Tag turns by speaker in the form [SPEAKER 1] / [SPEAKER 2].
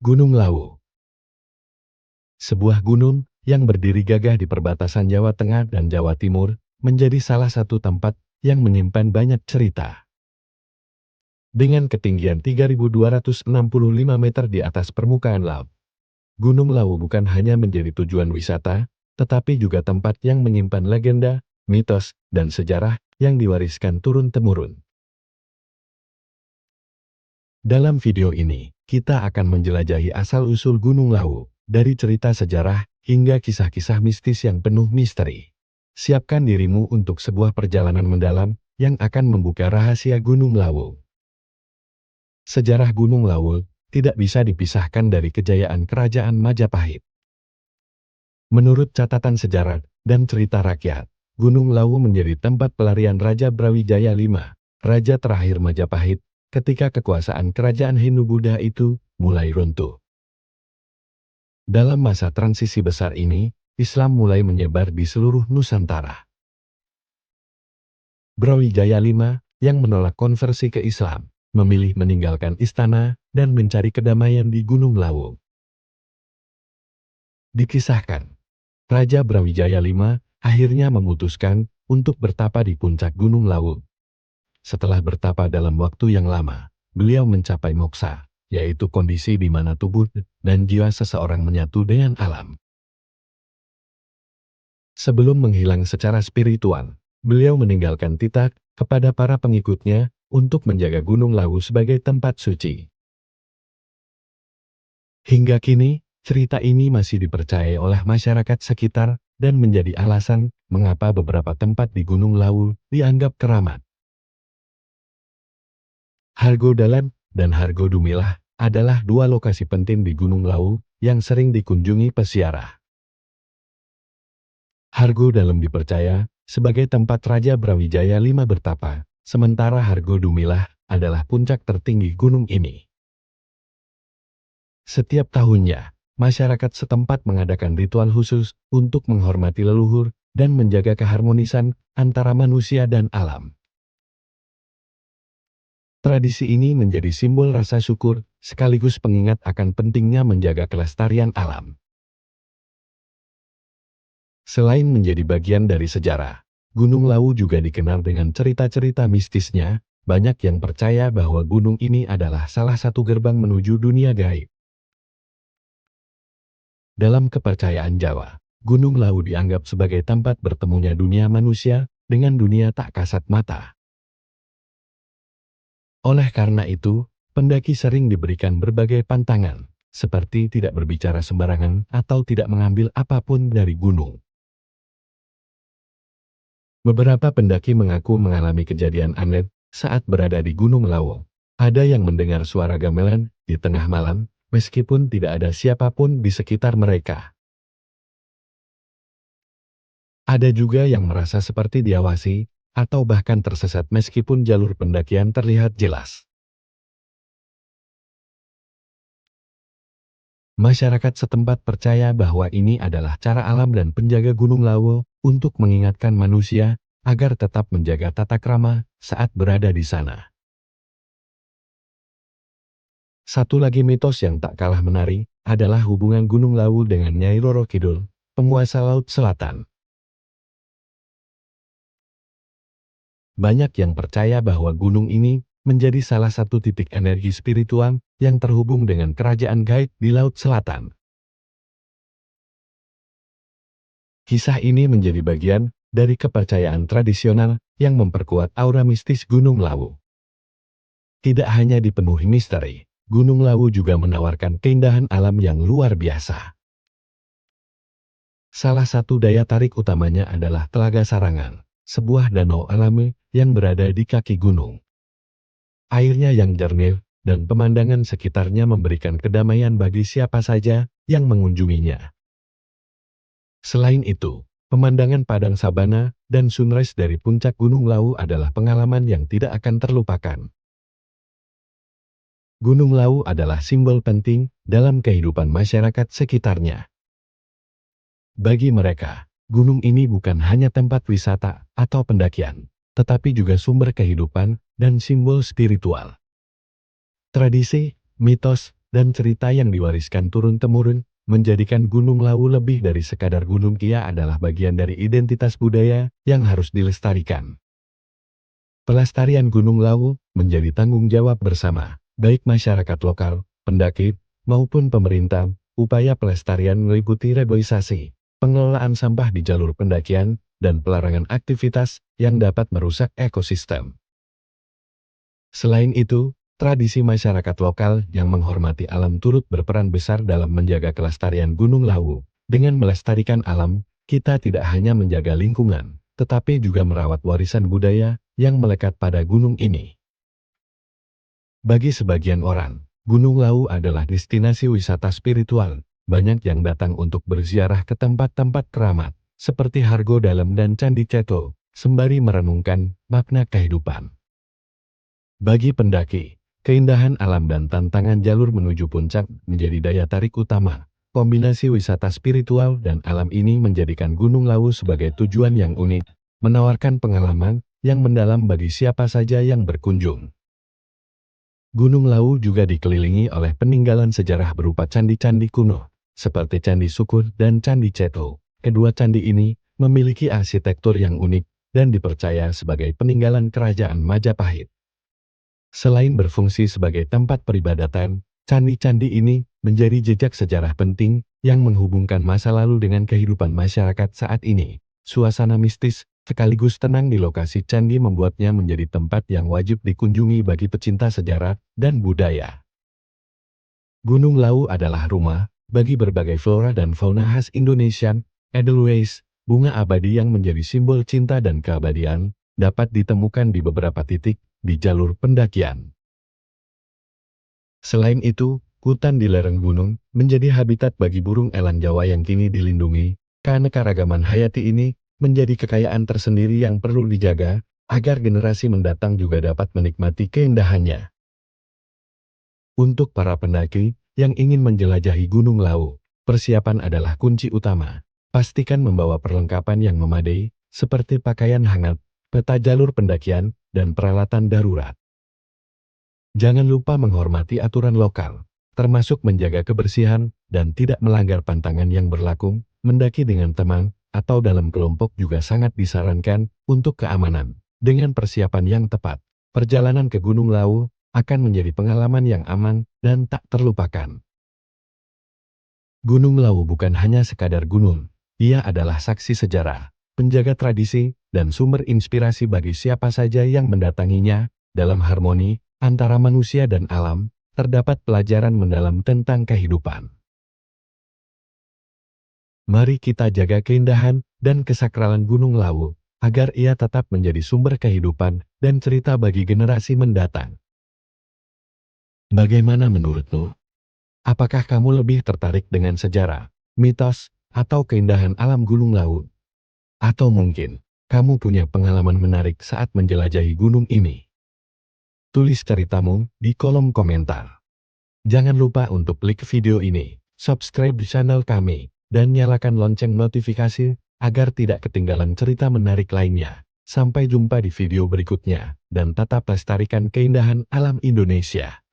[SPEAKER 1] Gunung Lawu, sebuah gunung yang berdiri gagah di perbatasan Jawa Tengah dan Jawa Timur, menjadi salah satu tempat yang menyimpan banyak cerita. Dengan ketinggian 3.265 meter di atas permukaan laut, Gunung Lawu bukan hanya menjadi tujuan wisata, tetapi juga tempat yang menyimpan legenda, mitos, dan sejarah yang diwariskan turun-temurun. Dalam video ini, kita akan menjelajahi asal-usul Gunung Lawu, dari cerita sejarah hingga kisah-kisah mistis yang penuh misteri. Siapkan dirimu untuk sebuah perjalanan mendalam yang akan membuka rahasia Gunung Lawu. Sejarah Gunung Lawu tidak bisa dipisahkan dari kejayaan Kerajaan Majapahit. Menurut catatan sejarah dan cerita rakyat, Gunung Lawu menjadi tempat pelarian Raja Brawijaya V, raja terakhir Majapahit, ketika kekuasaan kerajaan Hindu-Buddha itu mulai runtuh. Dalam masa transisi besar ini, Islam mulai menyebar di seluruh Nusantara. Brawijaya V, yang menolak konversi ke Islam, memilih meninggalkan istana dan mencari kedamaian di Gunung Lawu. Dikisahkan, Raja Brawijaya V akhirnya memutuskan untuk bertapa di puncak Gunung Lawu. Setelah bertapa dalam waktu yang lama, beliau mencapai moksa, yaitu kondisi di mana tubuh dan jiwa seseorang menyatu dengan alam. Sebelum menghilang secara spiritual, beliau meninggalkan titah kepada para pengikutnya untuk menjaga Gunung Lawu sebagai tempat suci. Hingga kini, cerita ini masih dipercayai oleh masyarakat sekitar dan menjadi alasan mengapa beberapa tempat di Gunung Lawu dianggap keramat. Hargodaland dan Hargodumilah adalah dua lokasi penting di Gunung Lawu yang sering dikunjungi peziarah. Hargodaland dipercaya sebagai tempat Raja Brawijaya V bertapa, sementara Hargodumilah adalah puncak tertinggi gunung ini. Setiap tahunnya, masyarakat setempat mengadakan ritual khusus untuk menghormati leluhur dan menjaga keharmonisan antara manusia dan alam. Tradisi ini menjadi simbol rasa syukur, sekaligus pengingat akan pentingnya menjaga kelestarian alam. Selain menjadi bagian dari sejarah, Gunung Lawu juga dikenal dengan cerita-cerita mistisnya. Banyak yang percaya bahwa gunung ini adalah salah satu gerbang menuju dunia gaib. Dalam kepercayaan Jawa, Gunung Lawu dianggap sebagai tempat bertemunya dunia manusia dengan dunia tak kasat mata. Oleh karena itu, pendaki sering diberikan berbagai pantangan, seperti tidak berbicara sembarangan atau tidak mengambil apapun dari gunung. Beberapa pendaki mengaku mengalami kejadian aneh saat berada di Gunung Lawu. Ada yang mendengar suara gamelan di tengah malam, meskipun tidak ada siapapun di sekitar mereka. Ada juga yang merasa seperti diawasi, atau bahkan tersesat meskipun jalur pendakian terlihat jelas. Masyarakat setempat percaya bahwa ini adalah cara alam dan penjaga Gunung Lawu untuk mengingatkan manusia agar tetap menjaga tata krama saat berada di sana. Satu lagi mitos yang tak kalah menarik adalah hubungan Gunung Lawu dengan Nyai Roro Kidul, penguasa Laut Selatan. Banyak yang percaya bahwa gunung ini menjadi salah satu titik energi spiritual yang terhubung dengan kerajaan gaib di Laut Selatan. Kisah ini menjadi bagian dari kepercayaan tradisional yang memperkuat aura mistis Gunung Lawu. Tidak hanya dipenuhi misteri, Gunung Lawu juga menawarkan keindahan alam yang luar biasa. Salah satu daya tarik utamanya adalah Telaga Sarangan, sebuah danau alami yang berada di kaki gunung. Airnya yang jernih dan pemandangan sekitarnya memberikan kedamaian bagi siapa saja yang mengunjunginya. Selain itu, pemandangan padang sabana dan sunrise dari puncak Gunung Lawu adalah pengalaman yang tidak akan terlupakan. Gunung Lawu adalah simbol penting dalam kehidupan masyarakat sekitarnya. Bagi mereka, gunung ini bukan hanya tempat wisata atau pendakian, tetapi juga sumber kehidupan dan simbol spiritual. Tradisi, mitos, dan cerita yang diwariskan turun-temurun, menjadikan Gunung Lawu lebih dari sekadar gunung. Ia adalah bagian dari identitas budaya yang harus dilestarikan. Pelestarian Gunung Lawu menjadi tanggung jawab bersama, baik masyarakat lokal, pendaki, maupun pemerintah. Upaya pelestarian meliputi reboisasi, pengelolaan sampah di jalur pendakian, dan pelarangan aktivitas yang dapat merusak ekosistem. Selain itu, tradisi masyarakat lokal yang menghormati alam turut berperan besar dalam menjaga kelestarian Gunung Lawu. Dengan melestarikan alam, kita tidak hanya menjaga lingkungan, tetapi juga merawat warisan budaya yang melekat pada gunung ini. Bagi sebagian orang, Gunung Lawu adalah destinasi wisata spiritual. Banyak yang datang untuk berziarah ke tempat-tempat keramat, seperti Hargo Dalam dan Candi Ceto, sembari merenungkan makna kehidupan. Bagi pendaki, keindahan alam dan tantangan jalur menuju puncak menjadi daya tarik utama. Kombinasi wisata spiritual dan alam ini menjadikan Gunung Lawu sebagai tujuan yang unik, menawarkan pengalaman yang mendalam bagi siapa saja yang berkunjung. Gunung Lawu juga dikelilingi oleh peninggalan sejarah berupa candi-candi kuno, seperti Candi Syukur dan Candi Ceto. Kedua candi ini memiliki arsitektur yang unik dan dipercaya sebagai peninggalan kerajaan Majapahit. Selain berfungsi sebagai tempat peribadatan, candi-candi ini menjadi jejak sejarah penting yang menghubungkan masa lalu dengan kehidupan masyarakat saat ini. Suasana mistis sekaligus tenang di lokasi candi membuatnya menjadi tempat yang wajib dikunjungi bagi pecinta sejarah dan budaya. Gunung Lawu adalah rumah bagi berbagai flora dan fauna khas Indonesia. Edelweiss, bunga abadi yang menjadi simbol cinta dan keabadian, dapat ditemukan di beberapa titik di jalur pendakian. Selain itu, hutan di lereng gunung menjadi habitat bagi burung elang Jawa yang kini dilindungi. Keanekaragaman hayati ini menjadi kekayaan tersendiri yang perlu dijaga, agar generasi mendatang juga dapat menikmati keindahannya. Untuk para pendaki yang ingin menjelajahi Gunung Lawu, persiapan adalah kunci utama. Pastikan membawa perlengkapan yang memadai, seperti pakaian hangat, peta jalur pendakian, dan peralatan darurat. Jangan lupa menghormati aturan lokal, termasuk menjaga kebersihan dan tidak melanggar pantangan yang berlaku. Mendaki dengan teman atau dalam kelompok juga sangat disarankan untuk keamanan. Dengan persiapan yang tepat, perjalanan ke Gunung Lawu akan menjadi pengalaman yang aman dan tak terlupakan. Gunung Lawu bukan hanya sekadar gunung, ia adalah saksi sejarah, penjaga tradisi, dan sumber inspirasi bagi siapa saja yang mendatanginya. Dalam harmoni antara manusia dan alam, terdapat pelajaran mendalam tentang kehidupan. Mari kita jaga keindahan dan kesakralan Gunung Lawu, agar ia tetap menjadi sumber kehidupan dan cerita bagi generasi mendatang. Bagaimana menurutmu? Apakah kamu lebih tertarik dengan sejarah, mitos, atau keindahan alam Gunung Lawu? Atau mungkin, kamu punya pengalaman menarik saat menjelajahi gunung ini? Tulis ceritamu di kolom komentar. Jangan lupa untuk klik video ini, subscribe di channel kami, dan nyalakan lonceng notifikasi agar tidak ketinggalan cerita menarik lainnya. Sampai jumpa di video berikutnya, dan tetap lestarikan keindahan alam Indonesia.